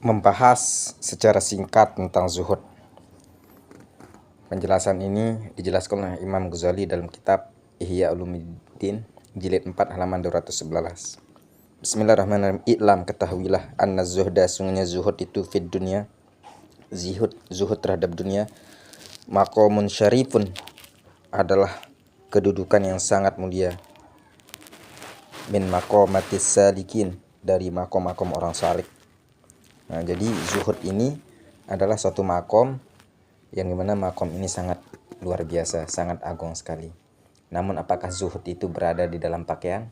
membahas secara singkat tentang zuhud. Penjelasan ini dijelaskan oleh Imam Ghazali dalam kitab Ihya Ulumuddin jilid 4 halaman 211. Bismillahirrahmanirrahim. I'lam, ketahuilah, anna zuhda, sungguhnya zuhud itu fid dunia, zuhud terhadap dunia, maqamun syarifun, adalah kedudukan yang sangat mulia, min maqamatis salikin, dari makom-makom orang salik. Nah, jadi zuhud ini adalah suatu makom yang dimana makom ini sangat luar biasa, sangat agung sekali. Namun apakah zuhud itu berada di dalam pakaian,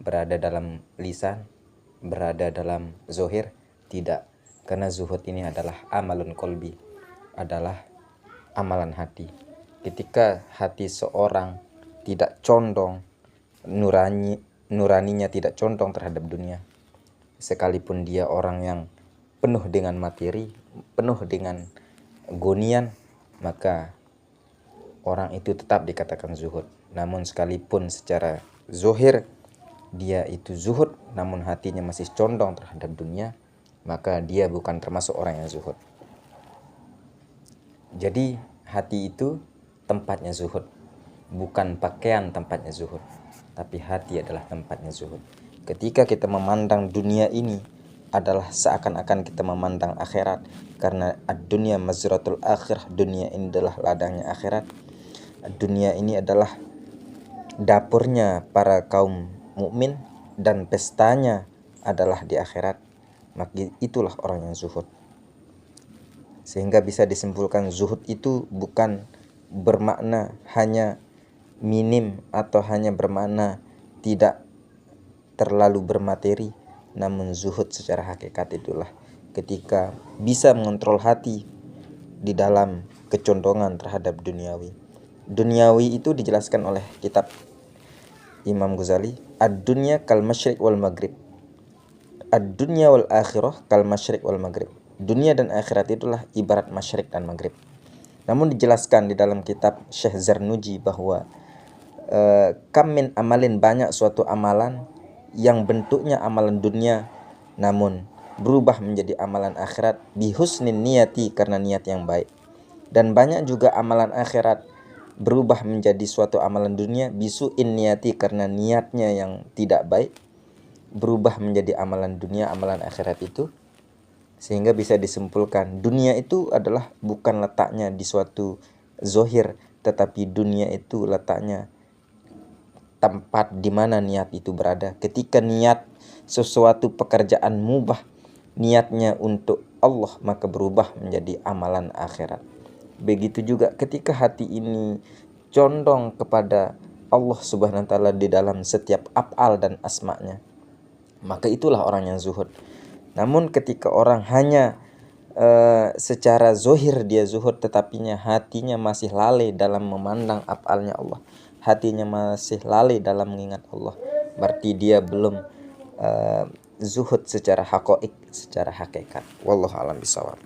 berada dalam lisan, berada dalam zohir? Tidak, karena zuhud ini adalah amalun kolbi, adalah amalan hati. Ketika hati seorang tidak condong, nuraninya tidak condong terhadap dunia, sekalipun dia orang yang penuh dengan materi, penuh dengan gonian, maka orang itu tetap dikatakan zuhud. Namun sekalipun secara zohir dia itu zuhud, namun hatinya masih condong terhadap dunia, maka dia bukan termasuk orang yang zuhud. Jadi hati itu tempatnya zuhud, bukan pakaian tempatnya zuhud, tapi hati adalah tempatnya zuhud. Ketika kita memandang dunia ini adalah seakan-akan kita memandang akhirat, karena ad-dunya mazratul akhirah, dunia ini adalah ladangnya akhirat. Dunia ini adalah dapurnya para kaum mukmin dan pestanya adalah di akhirat, maka itulah orang yang zuhud. Sehingga bisa disimpulkan zuhud itu bukan bermakna hanya minim atau hanya bermakna tidak terlalu bermateri, namun zuhud secara hakikat itulah ketika bisa mengontrol hati di dalam kecondongan terhadap duniawi. Duniawi itu dijelaskan oleh kitab Imam Ghazali, ad-dunya kal masyriq wal maghrib, ad-dunya wal akhirah kal masyriq wal maghrib. Dunia dan akhirat itulah ibarat masyriq dan maghrib. Namun dijelaskan di dalam kitab Syekh Zarnuji bahwa kam min amalin, banyak suatu amalan yang bentuknya amalan dunia namun berubah menjadi amalan akhirat bihusnin niyati, karena niat yang baik. Dan banyak juga amalan akhirat berubah menjadi suatu amalan dunia bisu'in niyati, karena niatnya yang tidak baik berubah menjadi amalan dunia, amalan akhirat itu. Sehingga bisa disimpulkan dunia itu adalah bukan letaknya di suatu zohir, tetapi dunia itu letaknya tempat di mana niat itu berada. Ketika niat sesuatu pekerjaan mubah, niatnya untuk Allah, maka berubah menjadi amalan akhirat. Begitu juga ketika hati ini condong kepada Allah Subhanahu wa taala di dalam setiap af'al dan asma'nya, maka itulah orang yang zuhud. Namun ketika orang hanya secara zohir dia zuhud, tetapinya hatinya masih lalai dalam memandang af'alnya Allah, hatinya masih lalai dalam mengingat Allah, berarti dia belum zuhud secara haqiqat, secara hakikat. Wallahu a'lam bishawab.